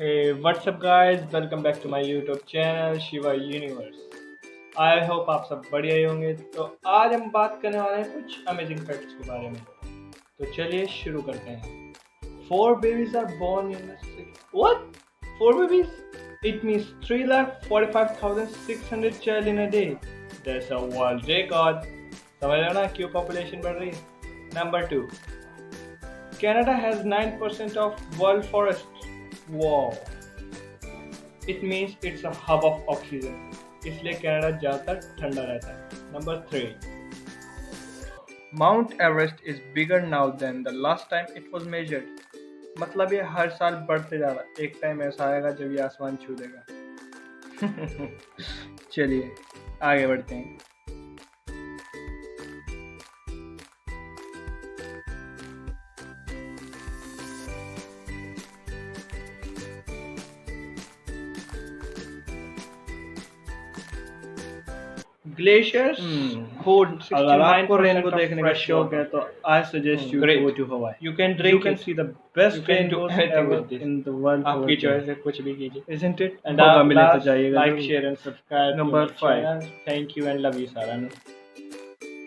Hey, what's up guys? Welcome back to my YouTube channel Shiva Universe. I hope आप सब बढ़िया ही होंगे। तो आज हम बात करने वाले हैं कुछ अमेजिंग फैक्ट्स के बारे में। तो चलिए शुरू करते हैं। 4 babies are born in a what? 4 babies? It means 3,45,600 child in a day. That's a world record. समझ रहे हो ना क्यों पॉपुलेशन बढ़ रही है। Number 2, Canada has 9% of world forest. Wow. It means it's a hub of oxygen. इसलिए Canada ज़्यादातर ठंडा रहता है। Number 3, Mount Everest is bigger now than the last time it was measured. मतलब ये हर साल बढ़ते जा रहा है। एक टाइम ऐसा आएगा जब ये आसमान छू देगा। चलिए आगे बढ़ते हैं। ग्लेशियर्स होल्ड अगर आपको 69% रेनबो of देखने का fresh शौक water. है तो I suggest you Great. Go to Hawaii. You can You drink can it. see the You best can do rainbows anything ever with this. in the world. आपकी over there. Choice है, कुछ भी कीजिए। Isn't it? And मौका मिले तो last, जाइएगा like, जरूर. share and subscribe Number to my 5. channel. Thank you and love you, Saranu.